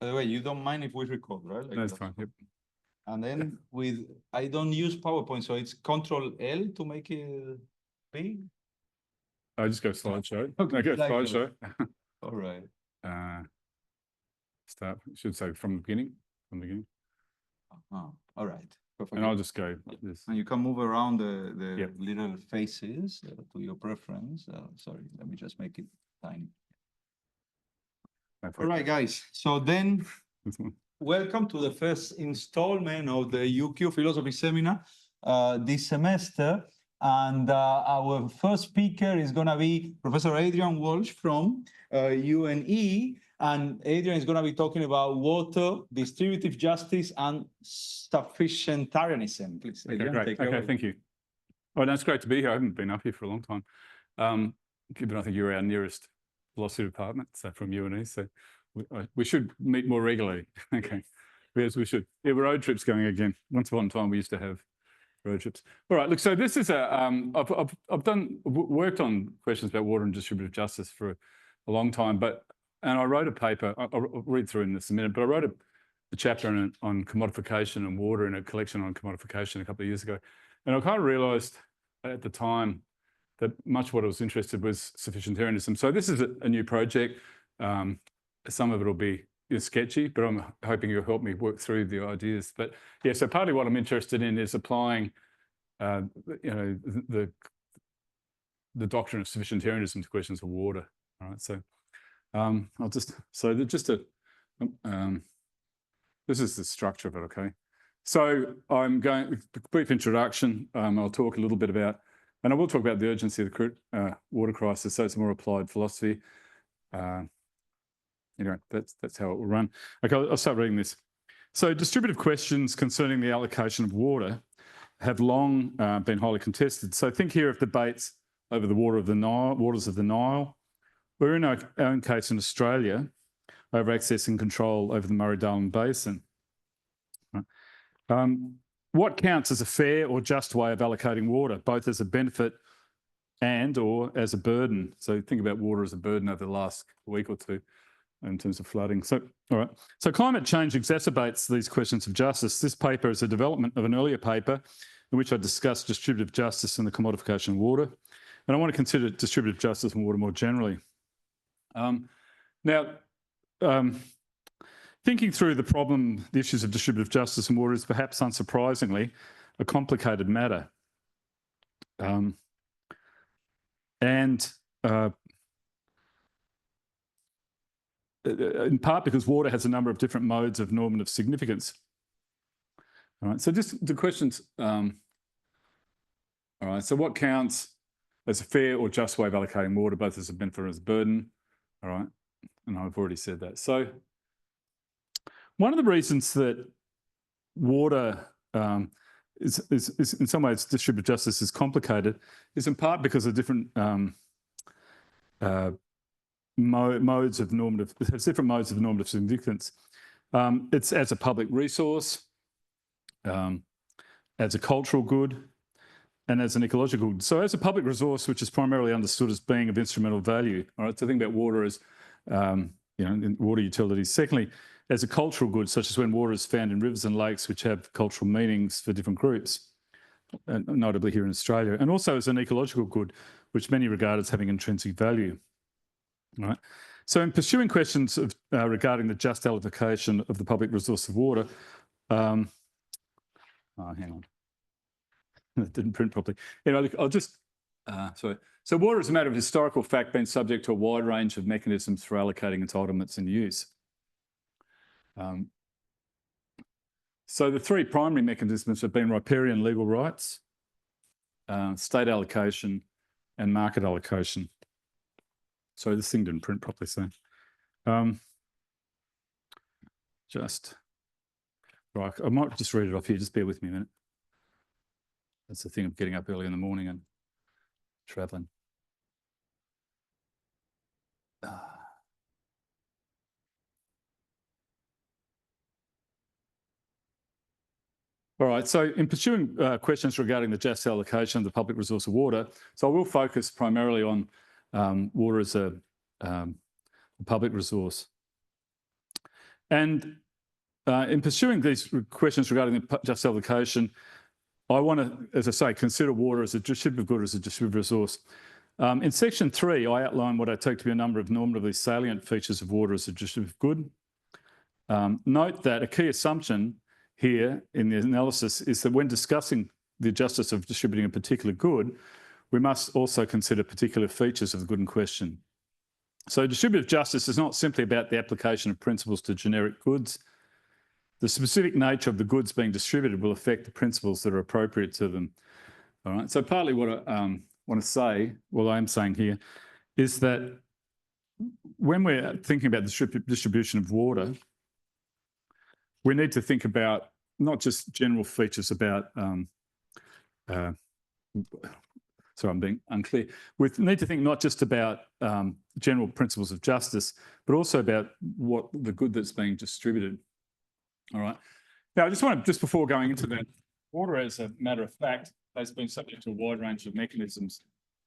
By the way, you don't mind if we record, right? Like That's fine. Yep. And then I don't use PowerPoint, so it's Control L to make it big. I just go slideshow. Okay, I go slideshow. slideshow. All right. Start. Should say from the beginning. Oh, all right. Perfect. And I'll just go like this. And you can move around the Yep. little faces to your preference. Sorry, let me just make it tiny. All right, guys. So then, welcome to the first installment of the UQ Philosophy Seminar this semester. And our first speaker is going to be Professor Adrian Walsh from UNE. And Adrian is going to be talking about water, distributive justice, and sufficientarianism. Please, Adrian, great. take it away. Thank you. Oh, no, it's great to be here. I haven't been up here for a long time. Given I think you're our nearest philosophy department, so from UNE, so we should meet more regularly. Okay, yes, we should. Yeah, road trips going again. Once upon a time, we used to have road trips. All right, look. So this is I've worked on questions about water and distributive justice for a long time, and I wrote a paper. I'll read through in this a minute, but I wrote a chapter on commodification and water in a collection on commodification a couple of years ago, and I kind of realised at the time that much of what I was interested was sufficientarianism. So this is a new project. Some of it will be sketchy, but I'm hoping you'll help me work through the ideas. But yeah, so partly what I'm interested in is applying, the doctrine of sufficientarianism to questions of water. All right, so this is the structure of it. Okay, so I'm going a brief introduction. I'll talk a little bit about, and I will talk about the urgency of the water crisis. So it's more applied philosophy. Anyway, that's how it will run. Okay, I'll start reading this. So distributive questions concerning the allocation of water have long been highly contested. So think here of debates over the waters of the Nile, or in our own case in Australia, over access and control over the Murray-Darling Basin. What counts as a fair or just way of allocating water, both as a benefit and or as a burden? So think about water as a burden over the last week or two in terms of flooding. So, all right. So climate change exacerbates these questions of justice. This paper is a development of an earlier paper in which I discussed distributive justice and the commodification of water. And I want to consider distributive justice and water more generally. Thinking through the issues of distributive justice and water is perhaps unsurprisingly a complicated matter. In part because water has a number of different modes of normative significance. All right, so just the questions. All right, so what counts as a fair or just way of allocating water, both as a benefit and as a burden? All right, and I've already said that. So one of the reasons that water is in some ways distributive justice is complicated is in part because of different modes of normative, it has different modes of normative significance. It's as a public resource, as a cultural good, and as an ecological good. So as a public resource, which is primarily understood as being of instrumental value, all right, so think about water as, in water utilities. Secondly, as a cultural good, such as when water is found in rivers and lakes, which have cultural meanings for different groups, notably here in Australia, and also as an ecological good, which many regard as having intrinsic value. Right. So in pursuing questions of, regarding the just allocation of the public resource of water, hang on, it didn't print properly. Anyway, I'll just, sorry. So water is a matter of historical fact been subject to a wide range of mechanisms for allocating entitlements and use. So the three primary mechanisms have been riparian legal rights, state allocation, and market allocation. Sorry, this thing didn't print properly, so right, I might just read it off here, just bear with me a minute. That's the thing of getting up early in the morning and travelling. All right, so in pursuing questions regarding the just allocation of the public resource of water, so I will focus primarily on water as a public resource. And in pursuing these questions regarding the just allocation, I want to, as I say, consider water as a distributive good, as a distributive resource. In section 3, I outline what I take to be a number of normatively salient features of water as a distributive good. Note that a key assumption here in the analysis is that when discussing the justice of distributing a particular good, we must also consider particular features of the good in question. So distributive justice is not simply about the application of principles to generic goods. The specific nature of the goods being distributed will affect the principles that are appropriate to them. All right. So partly what I want to say, what I'm saying here, is that when we're thinking about the distribution of water, we need to think about not just general features about, sorry, I'm being unclear. We need to think not just about general principles of justice, but also about what the good that's being distributed. All right. Now, I just want to, just before going into that, water as a matter of fact has been subject to a wide range of mechanisms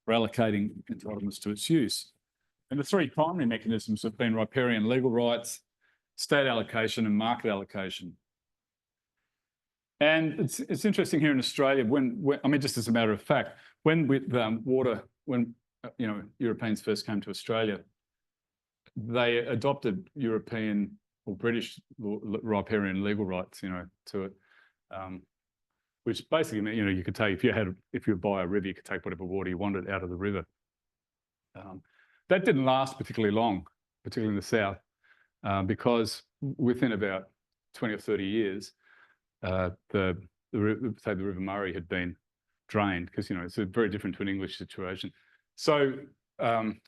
for allocating entitlements to its use. And the three primary mechanisms have been riparian legal rights, state allocation and market allocation. And it's interesting here in Australia, when I mean, just as a matter of fact, when with water, when Europeans first came to Australia, they adopted European or British riparian legal rights, to it, which basically meant, you could take, if you were by a river, you could take whatever water you wanted out of the river. That didn't last particularly long, particularly in the south, because within about 20 or 30 years, the River Murray had been drained, because it's very different to an English situation. So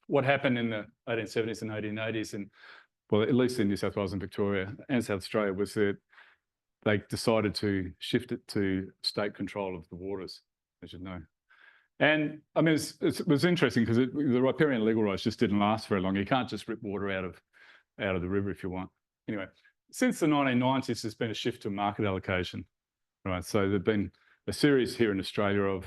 what happened in the 1870s and 1880s, and well, at least in New South Wales and Victoria and South Australia, was that they decided to shift it to state control of the waters, as you know. And I mean, it was interesting because the riparian legal rights just didn't last very long. You can't just rip water out of the river if you want. Anyway, since the 1990s, there's been a shift to market allocation. Right, so there've been a series here in Australia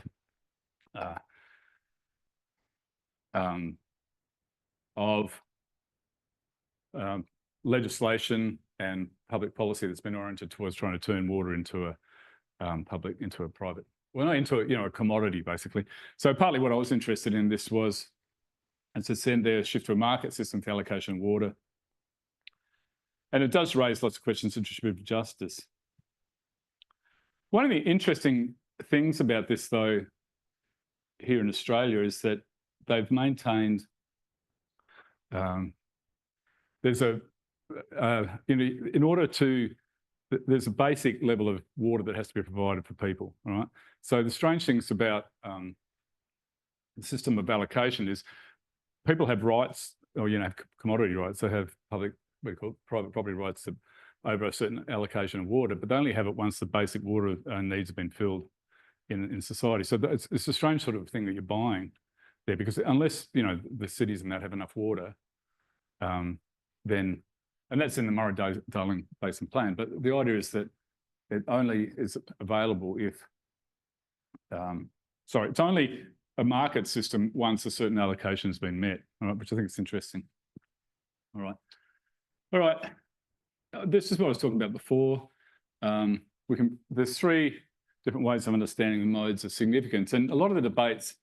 of legislation and public policy that's been oriented towards trying to turn water into a private, well, not into a commodity, basically. So partly what I was interested in this was, as I said, there, shift to a market system for allocation of water. And it does raise lots of questions of distributive justice. One of the interesting things about this, though, here in Australia is that they've maintained there's a in order to, there's a basic level of water that has to be provided for people. All right. So the strange things about the system of allocation is people have rights, or commodity rights. They have public, what do you call it, private property rights over a certain allocation of water, but they only have it once the basic water needs have been filled in society. So it's a strange sort of thing that you're buying there, because unless the cities and that have enough water, then, and that's in the Murray-Darling Basin Plan, but the idea is that it only is available if, it's only a market system once a certain allocation has been met, all right, which I think is interesting. All right. This is what I was talking about before. There's three different ways of understanding the modes of significance, and a lot of the debates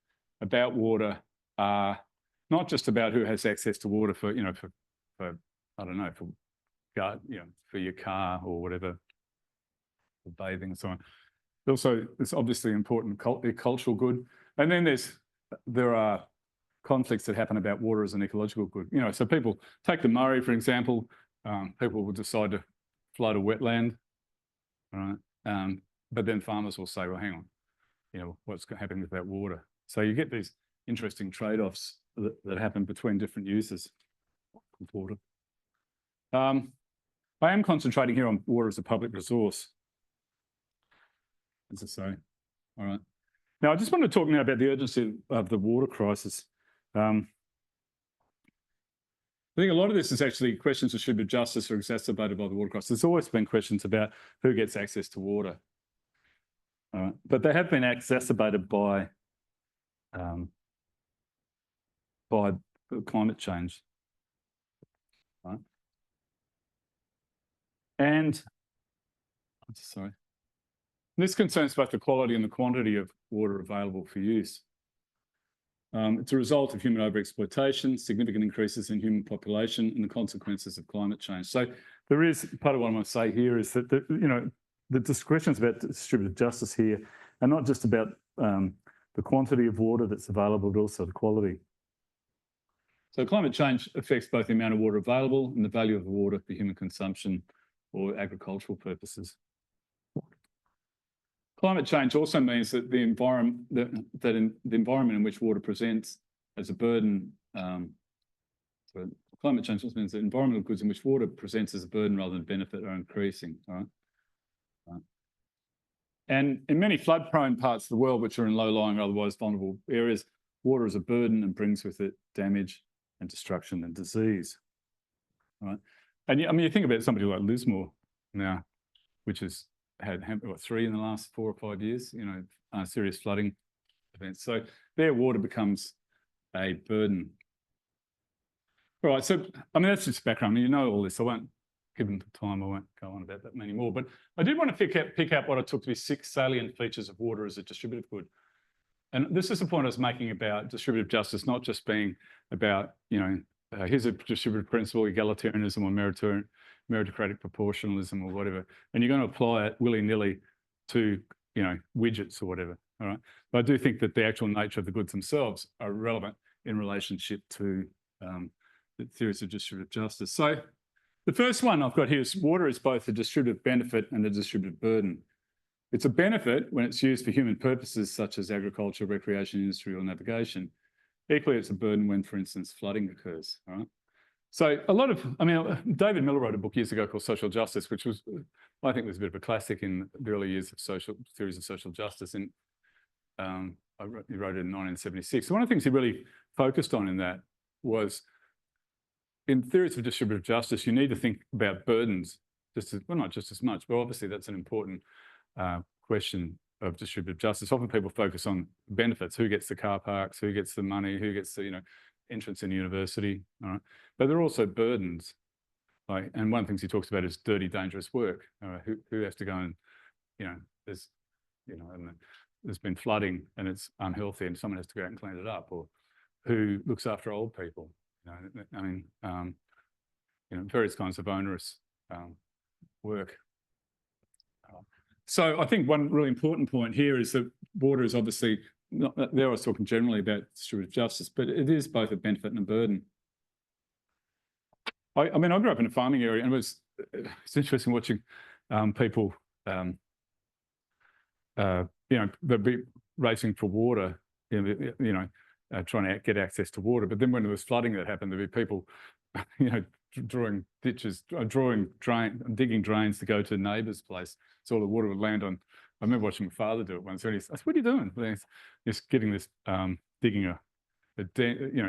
about water are not just about who has access to water for I don't know, for your car or whatever, for bathing and so on. Also, it's obviously important cultural good, and then there are conflicts that happen about water as an ecological good. So people take the Murray, for example. People will decide to flood a wetland, right? But then farmers will say, well, hang on, what's happening with that water? So you get these interesting trade-offs that happen between different uses of water. I am concentrating here on water as a public resource, as I say. All right. Now, I just want to talk now about the urgency of the water crisis. I think a lot of this is actually questions of distributive justice are exacerbated by the water crisis. There's always been questions about who gets access to water. But they have been exacerbated by climate change. Right? And, sorry, this concerns both the quality and the quantity of water available for use. It's a result of human overexploitation, significant increases in human population, and the consequences of climate change. So there is, part of what I want to say here is that, the discussions about distributive justice here are not just about the quantity of water that's available, but also the quality. So climate change affects both the amount of water available and the value of the water for human consumption or agricultural purposes. Climate change also means that the environment in which water presents as a burden. So climate change also means that environmental goods in which water presents as a burden rather than benefit are increasing. Right? And in many flood-prone parts of the world, which are in low-lying or otherwise vulnerable areas, water is a burden and brings with it damage and destruction and disease. Right? And you think about somebody like Lismore now, which has had what, 3 in the last 4 or 5 years, serious flooding events. So their water becomes a burden. All right, so that's just background. You know all this. I won't, given the time, I won't go on about that many more. But I did want to pick out what I took to be 6 salient features of water as a distributive good. And this is the point I was making about distributive justice, not just being about, here's a distributive principle, egalitarianism or meritocratic proportionalism or whatever, and you're going to apply it willy-nilly to, widgets or whatever, all right? But I do think that the actual nature of the goods themselves are relevant in relationship to the theories of distributive justice. So the first one I've got here is water is both a distributive benefit and a distributive burden. It's a benefit when it's used for human purposes such as agriculture, recreation, industry, or navigation. Equally, it's a burden when, for instance, flooding occurs. All right? So David Miller wrote a book years ago called Social Justice, which was, I think, was a bit of a classic in the early years of theories of social justice. And he wrote it in 1976. So one of the things he really focused on in that was, in theories of distributive justice, you need to think about burdens, not just as much, but obviously that's an important question of distributive justice. Often people focus on benefits: who gets the car parks, who gets the money, who gets the entrance in university. All right, but there are also burdens. And one of the things he talks about is dirty, dangerous work. Who has to go and there's there's been flooding and it's unhealthy and someone has to go out and clean it up, or who looks after old people. Various kinds of onerous work. So I think one really important point here is that water is obviously, there I was talking generally about distributive justice, but it is both a benefit and a burden. I grew up in a farming area, and it's interesting watching people, they'd be racing for water, trying to get access to water. But then when there was flooding that happened, there'd be people, drawing ditches, digging drains to go to a neighbour's place, so all the water would land on. I remember watching my father do it once. And I said, "What are you doing?" He's getting this, digging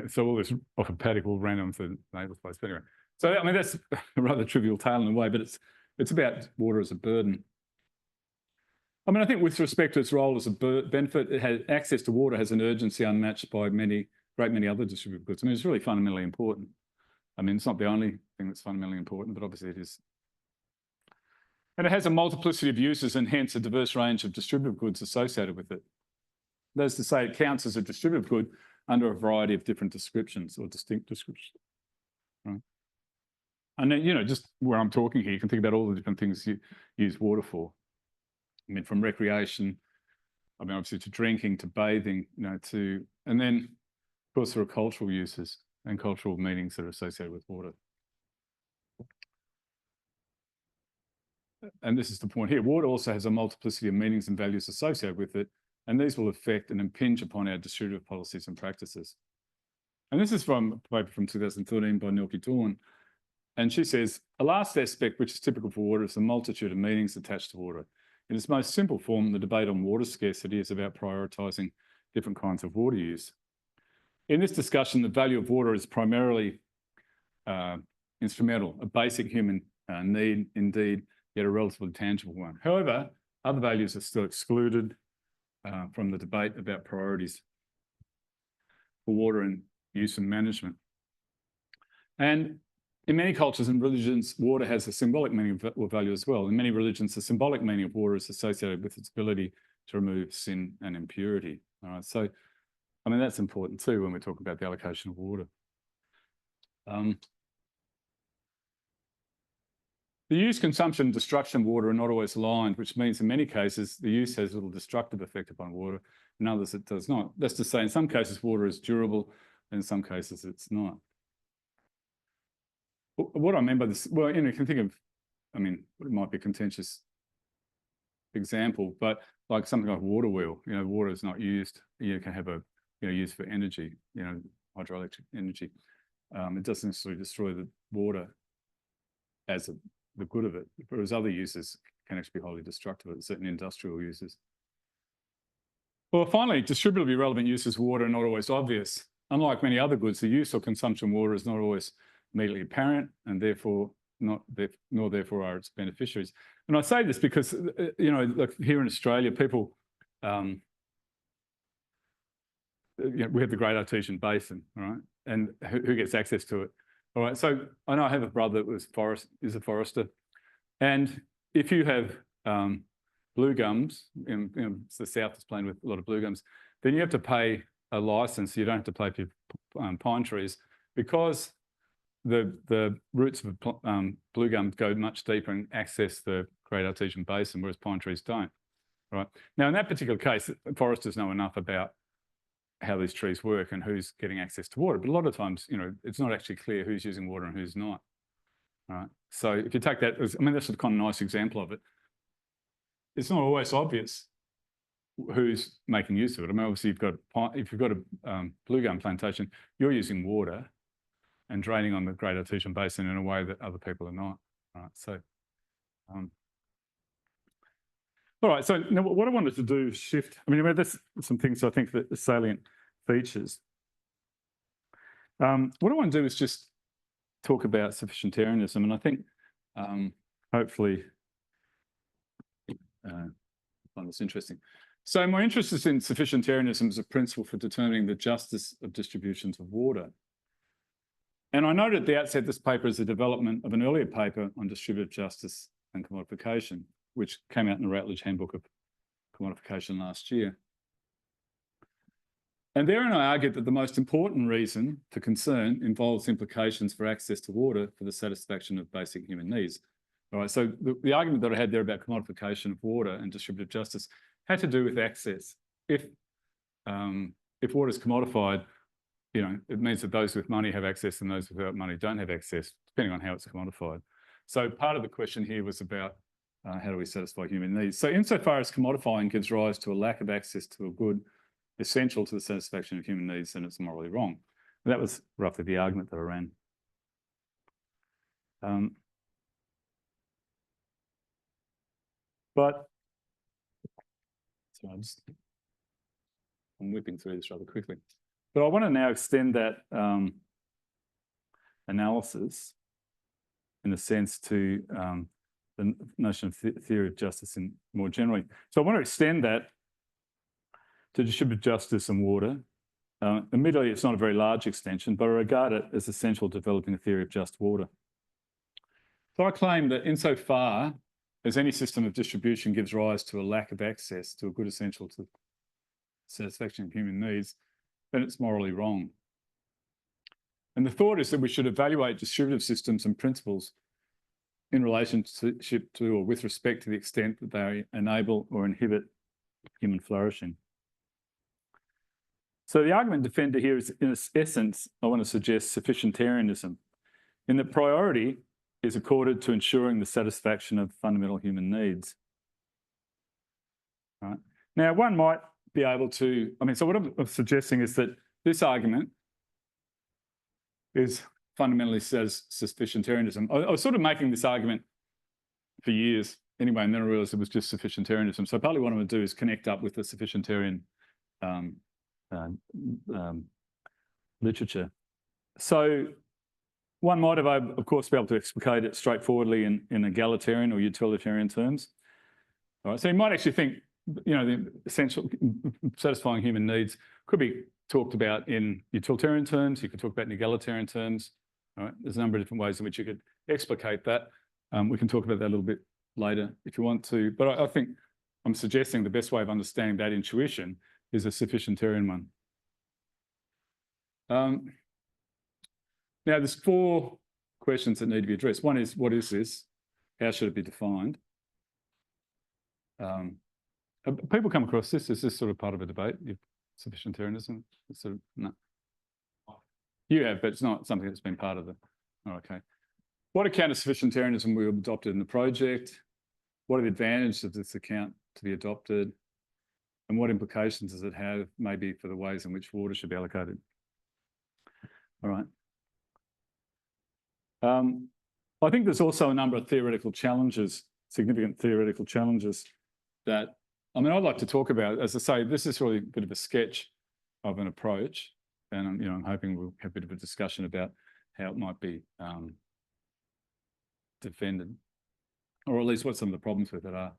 so all this off a paddock all ran onto the neighbour's place. But anyway, so that's a rather trivial tale in a way, but it's about water as a burden. I think with respect to its role as a benefit, access to water has an urgency unmatched by many other distributive goods. It's really fundamentally important. It's not the only thing that's fundamentally important, but obviously it is. And it has a multiplicity of uses and hence a diverse range of distributive goods associated with it. That is to say, it counts as a distributive good under a variety of different descriptions or distinct descriptions. Right? And then, just where I'm talking here, you can think about all the different things you use water for. From recreation, obviously to drinking, to bathing, and then, of course, there are cultural uses and cultural meanings that are associated with water. And this is the point here. Water also has a multiplicity of meanings and values associated with it, and these will affect and impinge upon our distributive policies and practices. And this is from a paper from 2013 by Nelke Dawn. And she says, a last aspect which is typical for water is the multitude of meanings attached to water. In its most simple form, the debate on water scarcity is about prioritising different kinds of water use. In this discussion, the value of water is primarily instrumental, a basic human need, indeed, yet a relatively tangible one. However, other values are still excluded from the debate about priorities for water and use and management. And in many cultures and religions, water has a symbolic meaning or value as well. In many religions, the symbolic meaning of water is associated with its ability to remove sin and impurity. All right, so I mean, that's important too when we talk about the allocation of water. The use, consumption, destruction of water are not always aligned, which means in many cases the use has little destructive effect upon water, in others it does not. That's to say, in some cases water is durable, and in some cases it's not. What I mean by this, well, you can think of, I mean, it might be a contentious example, but like something like water wheel, water is not used. You can have a, used for energy, hydroelectric energy. It doesn't necessarily destroy the water as the good of it, whereas other uses can actually be highly destructive of certain industrial uses. Well, finally, distributively relevant uses of water are not always obvious. Unlike many other goods, the use or consumption of water is not always immediately apparent, and therefore nor therefore are its beneficiaries. And I say this because, like here in Australia, people, we have the Great Artesian Basin, right? And who gets access to it? All right, so I know I have a brother that is a forester, and if you have blue gums, the south is plain with a lot of blue gums, then you have to pay a license. You don't have to pay for your pine trees, because the roots of blue gum go much deeper and access the Great Artesian Basin, whereas pine trees don't. Right now, in that particular case, foresters know enough about how these trees work and who's getting access to water. But a lot of times, it's not actually clear who's using water and who's not. All right. So if you take that as, I mean, that's a kind of nice example of it. It's not always obvious who's making use of it. I mean, obviously, if you've got a blue gum plantation, you're using water and draining on the Great Artesian Basin in a way that other people are not. All right. So, all right, so now what I wanted to do is shift. I mean, there's some things I think that are salient features. What I want to do is just talk about sufficientarianism, and I think hopefully find this interesting. So my interest is in sufficientarianism as a principle for determining the justice of distributions of water. And I noted at the outset this paper is a development of an earlier paper on distributive justice and commodification, which came out in the Routledge Handbook of Commodification last year. And therein I argued that the most important reason for concern involves implications for access to water for the satisfaction of basic human needs. All right, so the argument that I had there about commodification of water and distributive justice had to do with access. If water is commodified, it means that those with money have access and those without money don't have access, depending on how it's commodified. So part of the question here was about how do we satisfy human needs? So insofar as commodifying gives rise to a lack of access to a good essential to the satisfaction of human needs, then it's morally wrong. And that was roughly the argument that I ran. So I'm whipping through this rather quickly. But I want to now extend that analysis in a sense to the notion of theory of justice in more generally. So I want to extend that to distributive justice and water. Admittedly, it's not a very large extension, but I regard it as essential to developing a theory of just water. So I claim that insofar as any system of distribution gives rise to a lack of access to a good essential to satisfaction of human needs, then it's morally wrong. And the thought is that we should evaluate distributive systems and principles in relationship to or with respect to the extent that they enable or inhibit human flourishing. So the argument defended here is, in its essence, I want to suggest sufficientarianism, in that priority is accorded to ensuring the satisfaction of fundamental human needs. Right. Now, one might be able to, so what I'm suggesting is that this argument is fundamentally says sufficientarianism. I was sort of making this argument for years anyway, and then I realized it was just sufficientarianism. So partly what I'm going to do is connect up with the sufficientarian literature. So one might have, of course, be able to explicate it straightforwardly in egalitarian or utilitarian terms. All right, so you might actually think, the essential satisfying human needs could be talked about in utilitarian terms. You could talk about in egalitarian terms. All right, there's a number of different ways in which you could explicate that. We can talk about that a little bit later if you want to, but I think I'm suggesting the best way of understanding that intuition is a sufficientarian one. Now, there's 4 questions that need to be addressed. One is, what is this? How should it be defined? People come across this. Is this sort of part of a debate? Sufficientarianism? It's sort of, no. You have, but it's not something that's been part of the. Oh, okay. What account of sufficientarianism we adopted in the project? What are the advantages of this account to be adopted? And what implications does it have maybe for the ways in which water should be allocated? All right. I think there's also a number of theoretical challenges, significant theoretical challenges that, I mean, I'd like to talk about. As I say, this is really a bit of a sketch of an approach, and I'm hoping we'll have a bit of a discussion about how it might be defended, or at least what some of the problems with it are.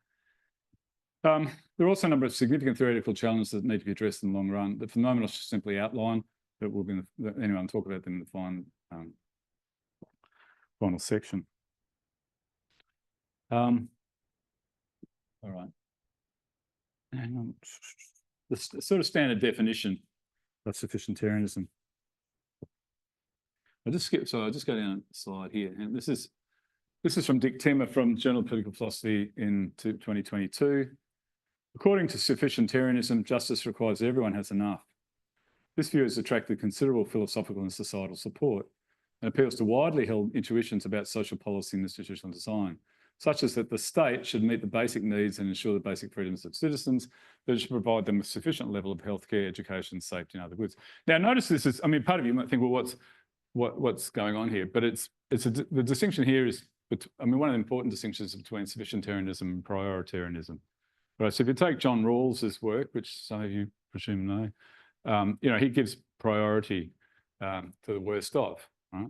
There are also a number of significant theoretical challenges that need to be addressed in the long run. The phenomena I'll just simply outline, but we'll be anyway, I'll talk about them in the final section. All right. Hang on. The sort of standard definition of sufficientarianism. I'll just go down a slide here. And this is from Dick Timmer from Journal of Political Philosophy in 2022. According to sufficientarianism, justice requires everyone has enough. This view has attracted considerable philosophical and societal support and appeals to widely held intuitions about social policy and institutional design, such as that the state should meet the basic needs and ensure the basic freedoms of citizens, that it should provide them with sufficient level of healthcare, education, safety and other goods. Now, notice this is, I mean, part of you might think, well, what's going on here? But the distinction here is, I mean, one of the important distinctions between sufficientarianism and prioritarianism. Right, so if you take John Rawls's work, which some of you presume know, you know, he gives priority to the worst off, right?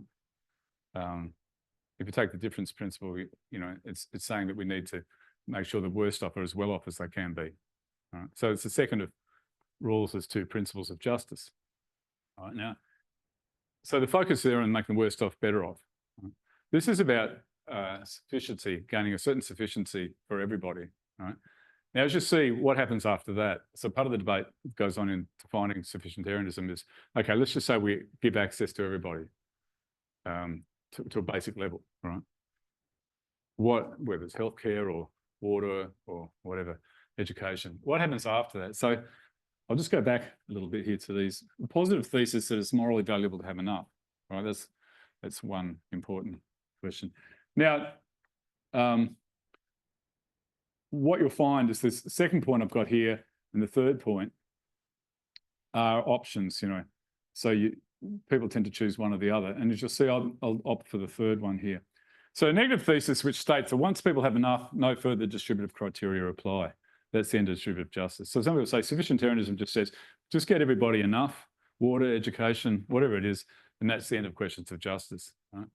If you take the difference principle, you know, it's saying that we need to make sure the worst off are as well off as they can be. Right? So it's the second of Rawls's 2 principles of justice. All right, now, so the focus there on making the worst off better off. Right? This is about sufficiency, gaining a certain sufficiency for everybody. Right? Now, as you see, what happens after that? So part of the debate that goes on in defining sufficientarianism is, okay, let's just say we give access to everybody to a basic level, right? Whether it's healthcare or water or whatever, education. What happens after that? So I'll just go back a little bit here to these. The positive thesis that it's morally valuable to have enough, right? That's one important question. Now, what you'll find is this second point I've got here and the third point are options, you know. So people tend to choose one or the other. And as you'll see, I'll opt for the third one here. So a negative thesis which states that once people have enough, no further distributive criteria apply. That's the end of distributive justice. So some people say sufficientarianism just says, just get everybody enough, water, education, whatever it is, and that's the end of questions of justice. Right?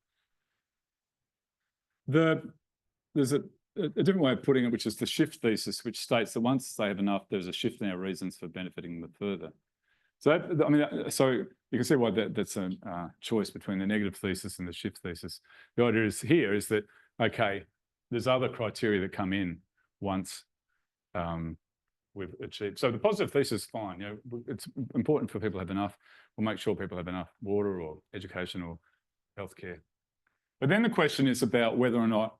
There's a different way of putting it, which is the shift thesis, which states that once they have enough, there's a shift in our reasons for benefiting them further. So I mean, so you can see why that's a choice between the negative thesis and the shift thesis. The idea is here is that, okay, there's other criteria that come in once we've achieved. So the positive thesis is fine. You know, it's important for people to have enough. We'll make sure people have enough water or education or healthcare. But then the question is about whether or not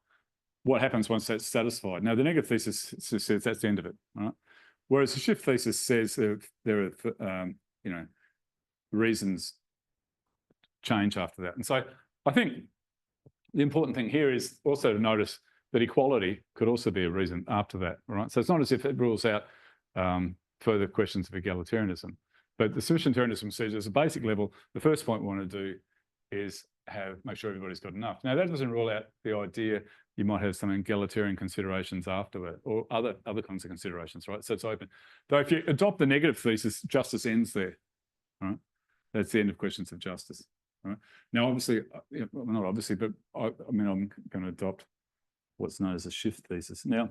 what happens once that's satisfied. Now, the negative thesis says that's the end of it, right? Whereas the shift thesis says there are, you know, reasons change after that. And so I think the important thing here is also to notice that equality could also be a reason after that, right? So it's not as if it rules out further questions of egalitarianism, but the sufficientarianism says as a basic level, the first point we want to do is make sure everybody's got enough. Now, that doesn't rule out the idea you might have some egalitarian considerations afterward or other kinds of considerations, right? So it's open. Though if you adopt the negative thesis, justice ends there, right? That's the end of questions of justice, right? Now, obviously, well, not obviously, but I mean, I'm going to adopt what's known as a shift thesis. Now,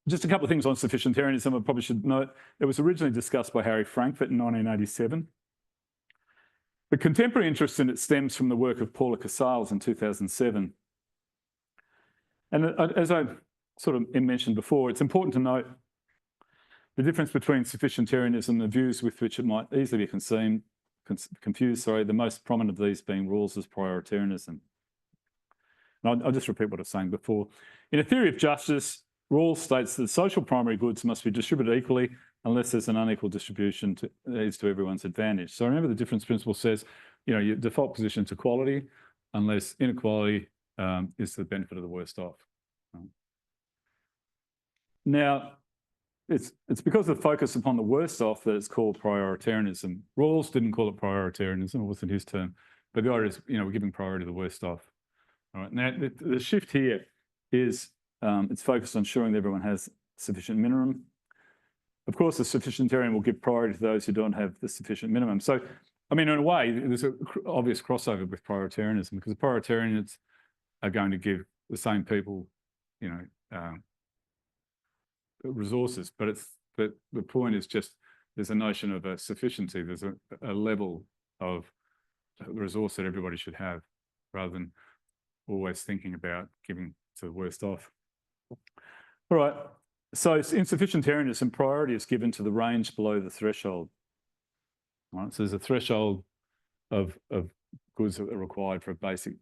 just a couple of things on sufficientarianism I probably should note. It was originally discussed by Harry Frankfurt in 1987. The contemporary interest in it stems from the work of Paula Casals in 2007. And as I sort of mentioned before, it's important to note the difference between sufficientarianism and the views with which it might easily be confused, the most prominent of these being Rawls's prioritarianism. And I'll just repeat what I was saying before. In a theory of justice, Rawls states that social primary goods must be distributed equally unless there's an unequal distribution that is to everyone's advantage. So remember, the difference principle says, your default position is equality unless inequality is to the benefit of the worst off. Now, it's because of the focus upon the worst off that it's called prioritarianism. Rawls didn't call it prioritarianism, it wasn't his term, but the idea is, we're giving priority to the worst off. All right. Now, the shift here is it's focused on ensuring that everyone has sufficient minimum. Of course, the sufficientarian will give priority to those who don't have the sufficient minimum. So, in a way, there's an obvious crossover with prioritarianism, because the prioritarians are going to give the same people, resources, but the point is just there's a notion of a sufficiency. There's a level of resource that everybody should have, rather than always thinking about giving to the worst off. All right. So in sufficientarianism, priority is given to the range below the threshold. All right. So there's a threshold of goods that are required for a basic,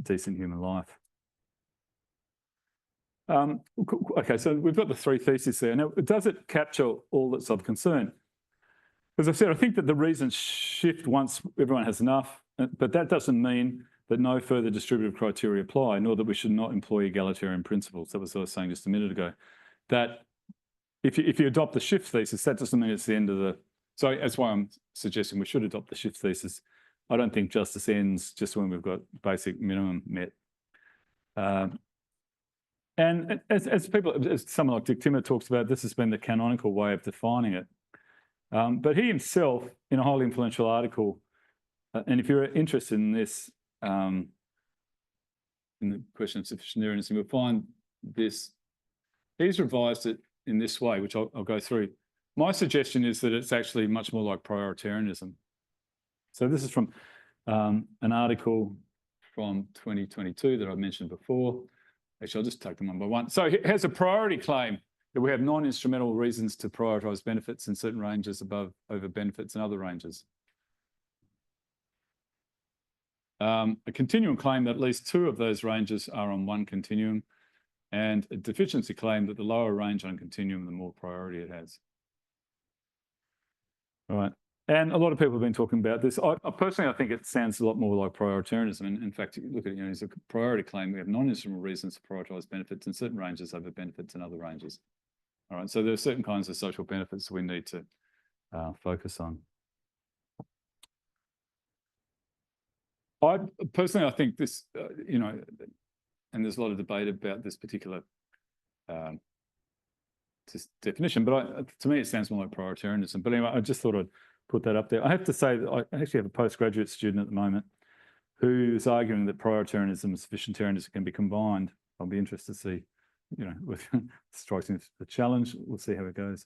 decent human life. Okay, so we've got the three theses there. Now, does it capture all that's of concern? As I said, I think that the reasons shift once everyone has enough, but that doesn't mean that no further distributive criteria apply, nor that we should not employ egalitarian principles. That was what I was saying just a minute ago. That if you adopt the shift thesis, that doesn't mean it's the end of the... So that's why I'm suggesting we should adopt the shift thesis. I don't think justice ends just when we've got basic minimum met. And as someone like Dick Timmer talks about, this has been the canonical way of defining it. But he himself, in a highly influential article, and if you're interested in this, in the question of sufficientarianism, you'll find this. He's revised it in this way, which I'll go through. My suggestion is that it's actually much more like prioritarianism. So this is from an article from 2022 that I mentioned before. Actually, I'll just take them one by one. So it has a priority claim that we have non-instrumental reasons to prioritise benefits in certain ranges over benefits in other ranges. A continuum claim that at least two of those ranges are on one continuum, and a deficiency claim that the lower range on a continuum, the more priority it has. All right. And a lot of people have been talking about this. Personally, I think it sounds a lot more like prioritarianism. And in fact, you look at it, it's a priority claim. We have non-instrumental reasons to prioritise benefits in certain ranges over benefits in other ranges. All right, so there are certain kinds of social benefits we need to focus on. I think this, and there's a lot of debate about this particular definition, but to me, it sounds more like prioritarianism. But anyway, I just thought I'd put that up there. I have to say that I actually have a postgraduate student at the moment who's arguing that prioritarianism and sufficientarianism can be combined. I'll be interested to see, with strikes me as a challenge. We'll see how it goes.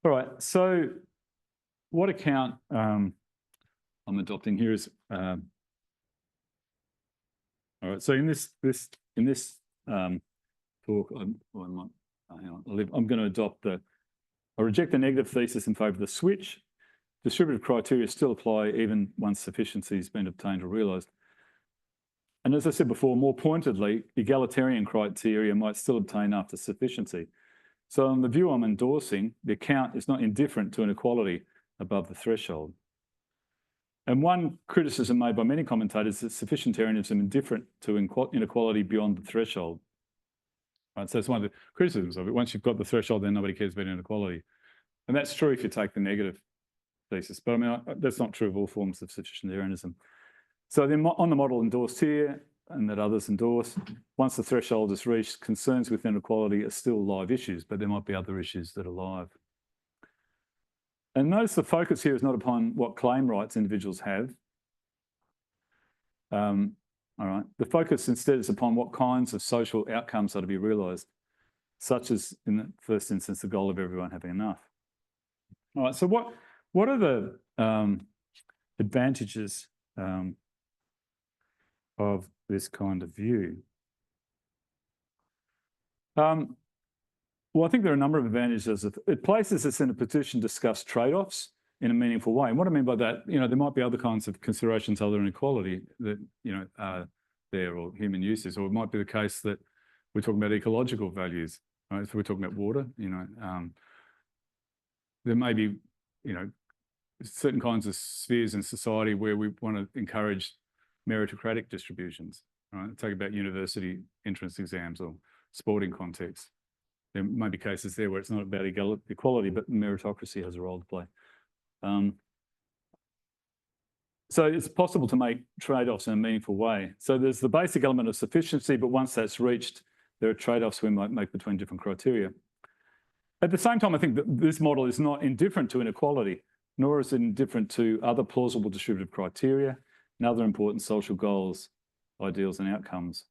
All right. So, what account I'm adopting here is all right. So in this talk, I'm going to adopt I reject the negative thesis in favour of the switch. Distributive criteria still apply even once sufficiency has been obtained or realised. And as I said before, more pointedly, egalitarian criteria might still obtain after sufficiency. So on the view I'm endorsing, the account is not indifferent to inequality above the threshold. And one criticism made by many commentators is that sufficientarianism is indifferent to inequality beyond the threshold. Right, so it's one of the criticisms of it. Once you've got the threshold, then nobody cares about inequality. And that's true if you take the negative thesis. But that's not true of all forms of sufficientarianism. So then on the model endorsed here, and that others endorse, once the threshold is reached, concerns with inequality are still live issues, but there might be other issues that are live. And notice the focus here is not upon what claim rights individuals have. All right. The focus instead is upon what kinds of social outcomes are to be realised, such as in the first instance, the goal of everyone having enough. All right. So what are the advantages of this kind of view. Well, I think there are a number of advantages. It places us in a position to discuss trade-offs in a meaningful way. And what I mean by that, there might be other kinds of considerations other than equality that, are there, or human uses, or it might be the case that we're talking about ecological values, right? So we're talking about water, there may be, certain kinds of spheres in society where we want to encourage meritocratic distributions, right? Talk about university entrance exams or sporting contexts. There may be cases there where it's not about equality, but meritocracy has a role to play. So it's possible to make trade-offs in a meaningful way. So there's the basic element of sufficiency, but once that's reached, there are trade-offs we might make between different criteria. At the same time, I think that this model is not indifferent to inequality, nor is it indifferent to other plausible distributive criteria and other important social goals, ideals, and outcomes.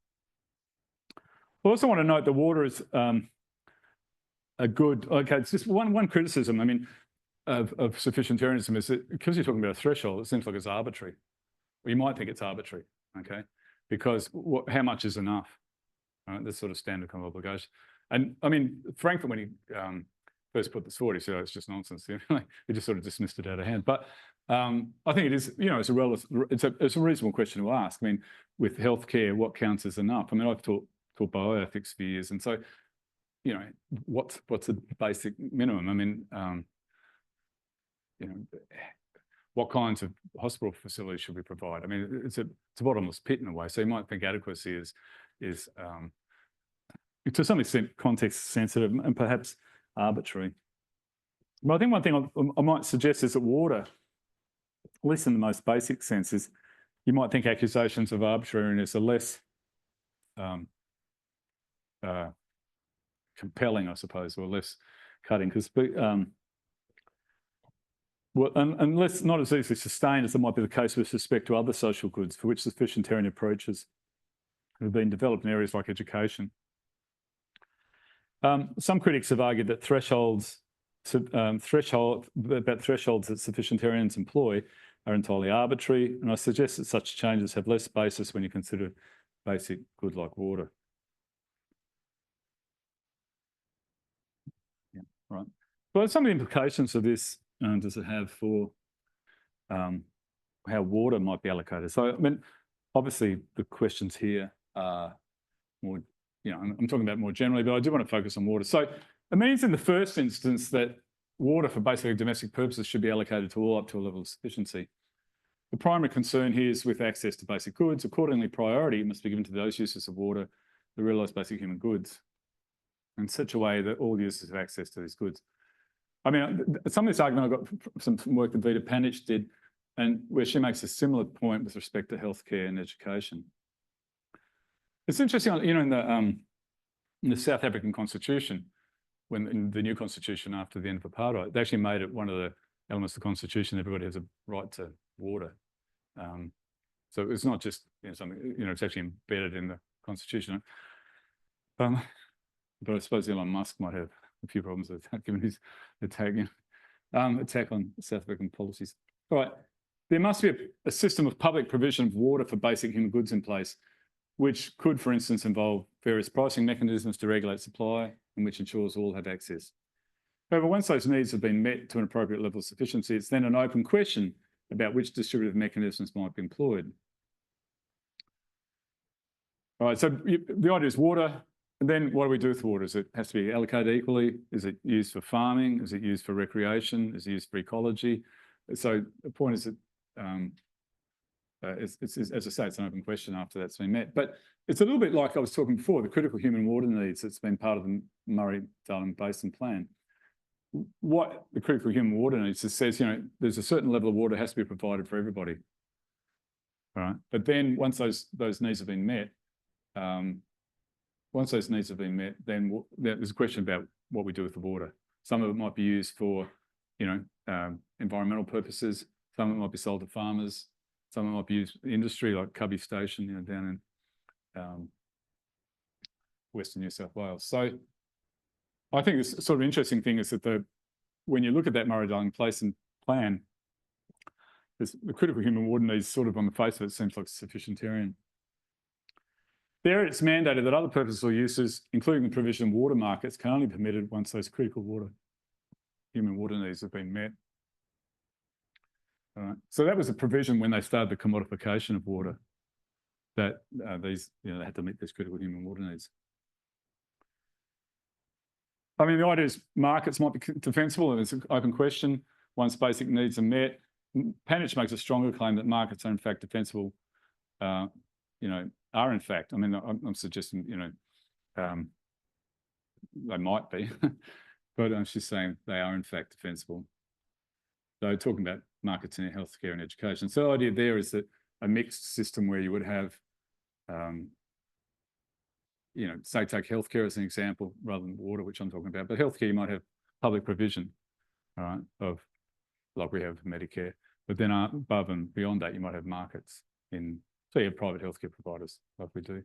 I also want to note that water is it's just one criticism, of sufficientarianism is that because you're talking about a threshold, it seems like it's arbitrary. Or you might think it's arbitrary, okay? Because how much is enough? Right? This sort of standard kind of obligation. And Frankfurt, when he first put this forward, he said, "Oh, it's just nonsense." He just sort of dismissed it out of hand. But I think it is, it's a reasonable question to ask. With healthcare, what counts as enough? I've taught bioethics for years, and so what's the basic minimum? What kinds of hospital facilities should we provide? It's a bottomless pit in a way. So you might think adequacy is to some extent context sensitive and perhaps arbitrary. But I think one thing I might suggest is that water, at least in the most basic sense, is you might think accusations of arbitrariness are less compelling, I suppose, or less cutting, because unless not as easily sustained as it might be the case with respect to other social goods for which sufficientarian approaches have been developed in areas like education. Some critics have argued that thresholds that sufficientarians employ are entirely arbitrary, and I suggest that such changes have less basis when you consider basic good like water. Yeah, right. But some of the implications of this does it have for how water might be allocated? So, obviously the questions here are more, I'm talking about more generally, but I do want to focus on water. So it means in the first instance that water for basically domestic purposes should be allocated to all up to a level of sufficiency. The primary concern here is with access to basic goods. Accordingly, priority must be given to those uses of water that realise basic human goods in such a way that all users have access to these goods. Some of this argument I got from some work that Vita Panic did, and where she makes a similar point with respect to healthcare and education. It's interesting, in the South African Constitution, when in the new Constitution after the end of apartheid, they actually made it one of the elements of the Constitution, everybody has a right to water. So it's not just something, it's actually embedded in the Constitution. But I suppose Elon Musk might have a few problems with that, given his attack on South African policies. All right, there must be a system of public provision of water for basic human goods in place, which could, for instance, involve various pricing mechanisms to regulate supply and which ensures all have access. However, once those needs have been met to an appropriate level of sufficiency, it's then an open question about which distributive mechanisms might be employed. All right, so the idea is water. And then what do we do with water? Is it has to be allocated equally? Is it used for farming? Is it used for recreation? Is it used for ecology? So the point is that, as I say, it's an open question after that's been met. But it's a little bit like I was talking before, the critical human water needs that's been part of the Murray-Darling Basin Plan. What the critical human water needs, it says, there's a certain level of water has to be provided for everybody. All right. But then once those needs have been met, then there's a question about what we do with the water. Some of it might be used for, environmental purposes. Some of it might be sold to farmers. Some of it might be used for industry, like Cubby Station, down in Western New South Wales. So I think this sort of interesting thing is that when you look at that Murray-Darling Basin Plan, the critical human water needs sort of on the face of it seems like sufficientarian. There, it's mandated that other purposes or uses, including the provision of water markets, can only be permitted once those critical human water needs have been met. All right. So that was a provision when they started the commodification of water, that they had to meet these critical human water needs. I mean, the idea is markets might be defensible, and it's an open question once basic needs are met. Panich makes a stronger claim that markets are in fact defensible, are in fact. I mean, I'm suggesting, they might be, but she's saying they are in fact defensible. So talking about markets in healthcare and education. So the idea there is that a mixed system where you would have, say take healthcare as an example rather than water, which I'm talking about. But healthcare, you might have public provision, all right, of like we have Medicare. But then above and beyond that, you might have markets in, so you have private healthcare providers like we do.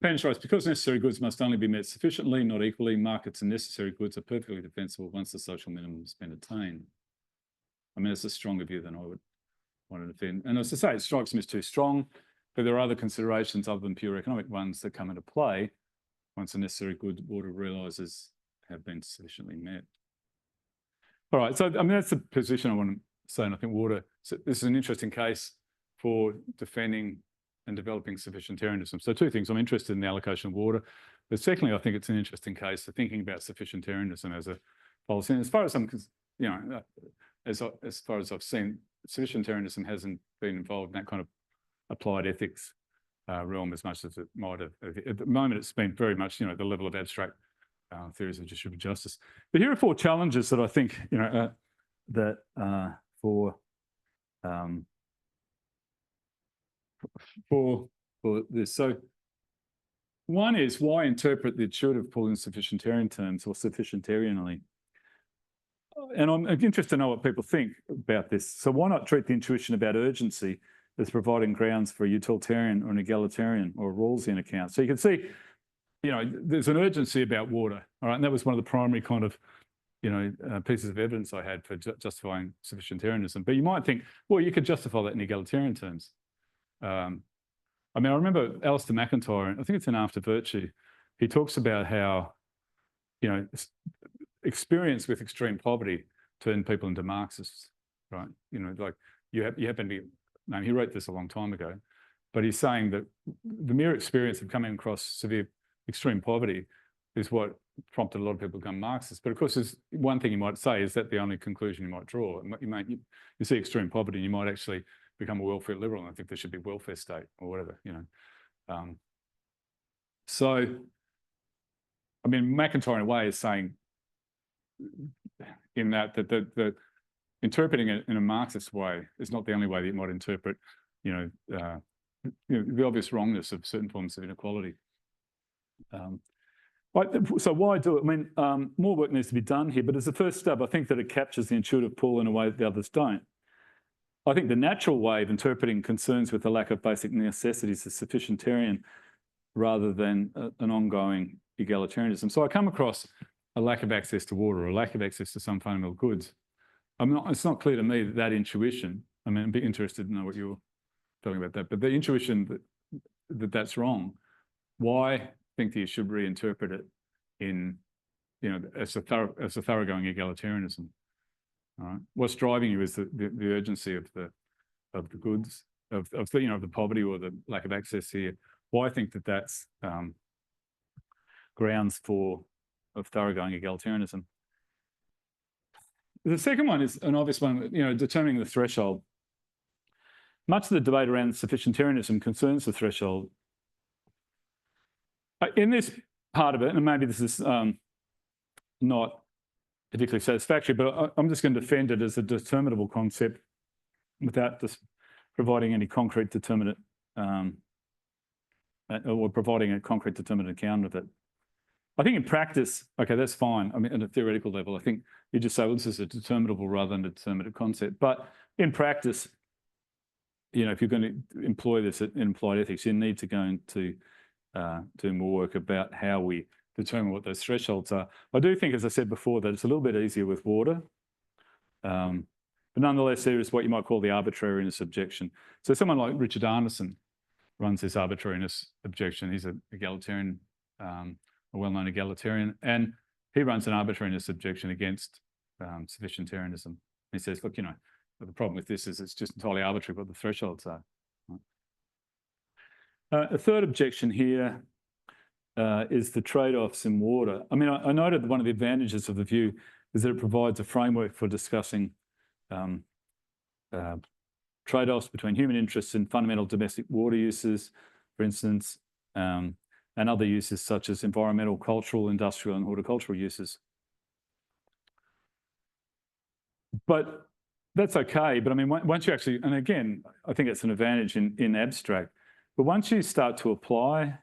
Panich writes, because necessary goods must only be met sufficiently, not equally, markets and necessary goods are perfectly defensible once the social minimum has been attained. I mean, it's a stronger view than I would want to defend. And as I say, it strikes me as too strong, but there are other considerations other than pure economic ones that come into play once the necessary good water realises have been sufficiently met. All right, so I mean, that's the position I want to say, and I think water, so this is an interesting case for defending and developing sufficientarianism. So two things, I'm interested in the allocation of water, but secondly, I think it's an interesting case for thinking about sufficientarianism as a policy. And as far as I'm, as far as I've seen, sufficientarianism hasn't been involved in that kind of applied ethics realm as much as it might have. At the moment, it's been very much, the level of abstract theories of distributive justice. But here are 4 challenges that I think, for this. So one is, why interpret the intuitive pull in sufficientarian terms or sufficientarianly? And I'm interested to know what people think about this. So why not treat the intuition about urgency as providing grounds for a utilitarian or an egalitarian or a Rawlsian account? So you can see, there's an urgency about water, all right? And that was one of the primary kind of, pieces of evidence I had for justifying sufficientarianism. But you might think, well, you could justify that in egalitarian terms. I mean, I remember Alistair McIntyre, I think it's in After Virtue, he talks about how, experience with extreme poverty turned people into Marxists, right? Like you happen to be, he wrote this a long time ago, but he's saying that the mere experience of coming across severe extreme poverty is what prompted a lot of people to become Marxists. But of course, there's one thing you might say, is that the only conclusion you might draw? You see extreme poverty, and you might actually become a welfare liberal, and I think there should be a welfare state or whatever, So, I mean, McIntyre in a way is saying in that the interpreting it in a Marxist way is not the only way that you might interpret, the obvious wrongness of certain forms of inequality. So why do it? I mean, more work needs to be done here, but as a first step, I think that it captures the intuitive pull in a way that the others don't. I think the natural way of interpreting concerns with the lack of basic necessities is sufficientarian rather than an ongoing egalitarianism. So I come across a lack of access to water or a lack of access to some fundamental goods. It's not clear to me that intuition, I mean, I'd be interested to know what you're feeling about that, but the intuition that's wrong, why think that you should reinterpret it in, as a thoroughgoing egalitarianism? All right. What's driving you is the urgency of the goods, of the poverty or the lack of access here. Why think that that's grounds of thoroughgoing egalitarianism? The second one is an obvious one, determining the threshold. Much of the debate around sufficientarianism concerns the threshold. In this part of it, and maybe this is not particularly satisfactory, but I'm just going to defend it as a determinable concept without just providing any concrete determinate or providing a concrete determinate account of it. I think in practice, okay, that's fine. I mean, at a theoretical level, I think you just say, well, this is a determinable rather than a determinate concept. But in practice, if you're going to employ this in applied ethics, you need to go into do more work about how we determine what those thresholds are. I do think, as I said before, that it's a little bit easier with water. But nonetheless, there is what you might call the arbitrariness objection. So someone like Richard Arneson runs this arbitrariness objection. He's an egalitarian, a well-known egalitarian, and he runs an arbitrariness objection against sufficientarianism. He says, look, the problem with this is it's just entirely arbitrary what the thresholds are. A third objection here is the trade-offs in water. I mean, I noted that one of the advantages of the view is that it provides a framework for discussing trade-offs between human interests in fundamental domestic water uses, for instance, and other uses such as environmental, cultural, industrial, and horticultural uses. But that's okay. But I mean, once you actually, and again, I think it's an advantage in abstract, but once you start to apply,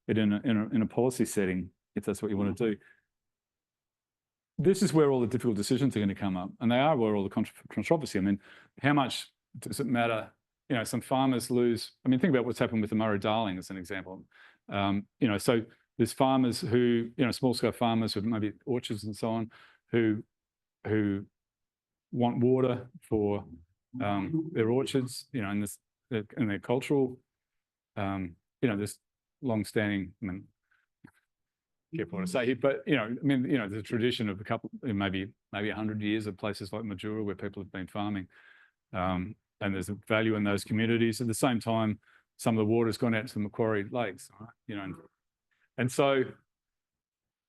it in a policy setting, if that's what you want to do, this is where all the difficult decisions are going to come up, and they are where all the controversy. I mean, how much does it matter? Some farmers lose. I mean, think about what's happened with the Murray-Darling as an example. So there's farmers who, small-scale farmers with maybe orchards and so on, who want water for their orchards, and their cultural, this long-standing. I mean, careful what I say here, but the tradition of a couple, maybe 100 years of places like Majura where people have been farming, and there's a value in those communities. At the same time, some of the water's gone out to the Macquarie Lakes, right? And so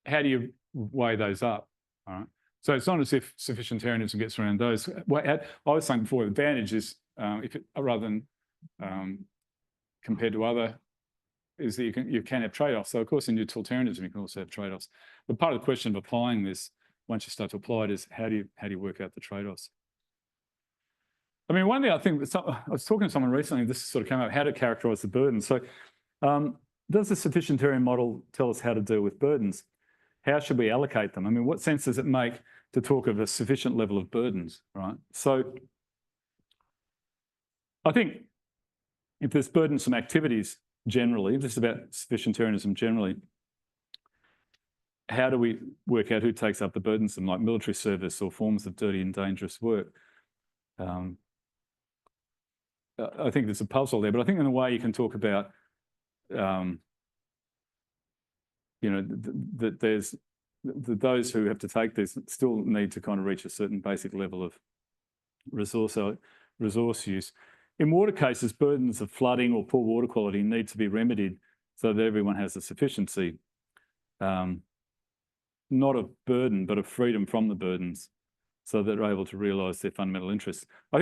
how do you weigh those up? All right. So it's not as if sufficientarianism gets around those. I was saying before, the advantage is rather than compared to other, is that you can have trade-offs. So of course in utilitarianism you can also have trade-offs. But part of the question of applying this, once you start to apply it, is how do you work out the trade-offs? I mean, one thing I think, I was talking to someone recently, this sort of came up, how to characterise the burden. So does the sufficientarian model tell us how to deal with burdens? How should we allocate them? I mean, what sense does it make to talk of a sufficient level of burdens, right? So I think if there's burdensome activities generally, this is about sufficientarianism generally, how do we work out who takes up the burdensome, like military service or forms of dirty and dangerous work? I think there's a puzzle there, but I think in a way you can talk about, that there's those who have to take this still need to kind of reach a certain basic level of resource use. In water cases, burdens of flooding or poor water quality need to be remedied so that everyone has a sufficiency, not a burden, but a freedom from the burdens, so that they're able to realise their fundamental interests. I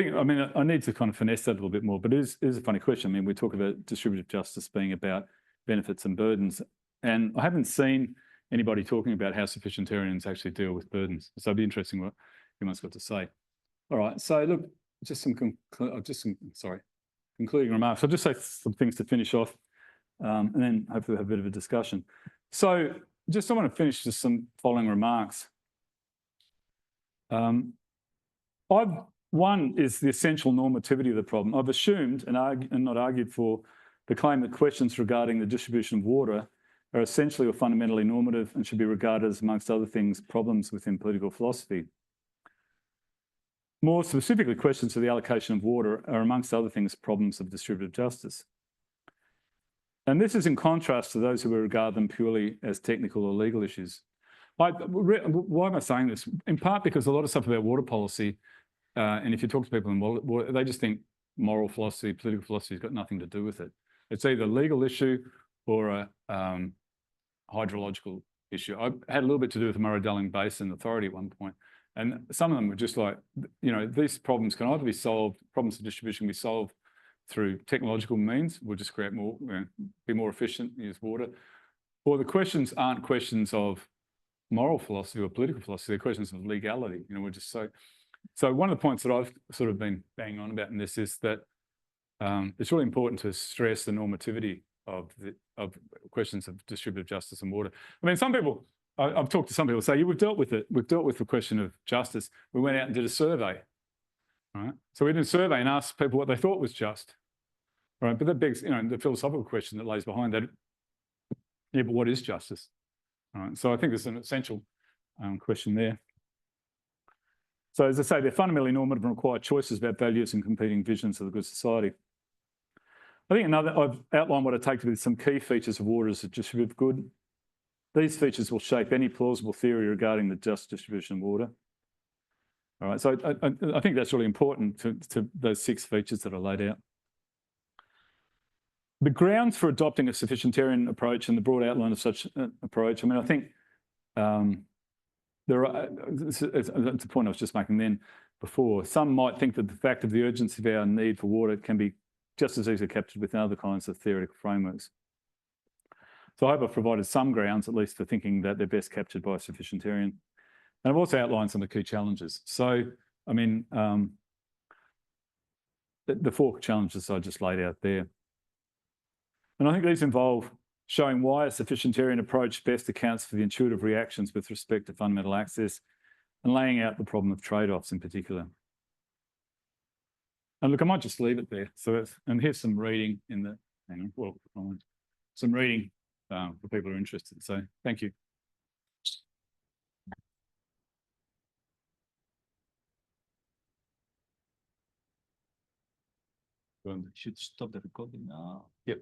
need to kind of finesse that a little bit more, but it is a funny question. I mean, we talk about distributive justice being about benefits and burdens, and I haven't seen anybody talking about how sufficientarians actually deal with burdens. So it'd be interesting what anyone's got to say. All right, so look, just some concluding remarks. I'll just say some things to finish off, and then hopefully we'll have a bit of a discussion. So I want to finish just some following remarks. One is the essential normativity of the problem. I've assumed and not argued for the claim that questions regarding the distribution of water are essentially or fundamentally normative and should be regarded as, amongst other things, problems within political philosophy. More specifically, questions of the allocation of water are, amongst other things, problems of distributive justice. And this is in contrast to those who regard them purely as technical or legal issues. Why am I saying this? In part because a lot of stuff about water policy, and if you talk to people in water, they just think moral philosophy, political philosophy has got nothing to do with it. It's either a legal issue or a hydrological issue. I had a little bit to do with the Murray-Darling Basin Authority at one point, and some of them were just like, these problems can either be solved, problems of distribution can be solved through technological means, we'll just create more, be more efficient, use water, or the questions aren't questions of moral philosophy or political philosophy, they're questions of legality. We're just so one of the points that I've sort of been banging on about in this is that it's really important to stress the normativity of questions of distributive justice and water. I mean, some people, I've talked to some people say, yeah, we've dealt with it. We've dealt with the question of justice. We went out and did a survey, right? So we did a survey and asked people what they thought was just, right? But that begs, the philosophical question that lays behind that. Yeah, but what is justice? All right. So I think it's an essential question there. So as I say, they're fundamentally normative and require choices about values and competing visions of the good society. I think I've outlined what I take to be some key features of water as a distributive good. These features will shape any plausible theory regarding the just distribution of water. All right, so I think that's really important to those 6 features that I laid out. The grounds for adopting a sufficientarian approach and the broad outline of such an approach, I mean, I think there are, that's the point I was just making then before, some might think that the fact of the urgency of our need for water can be just as easily captured within other kinds of theoretical frameworks. So I hope I've provided some grounds, at least, for thinking that they're best captured by a sufficientarian. And I've also outlined some of the key challenges. So, I mean, the 4 challenges I just laid out there. And I think these involve showing why a sufficientarian approach best accounts for the intuitive reactions with respect to fundamental access and laying out the problem of trade-offs in particular. And look, I might just leave it there. So, and here's some reading in the, hang on, well, some reading for people who are interested. So thank you. Should stop the recording now. Yep.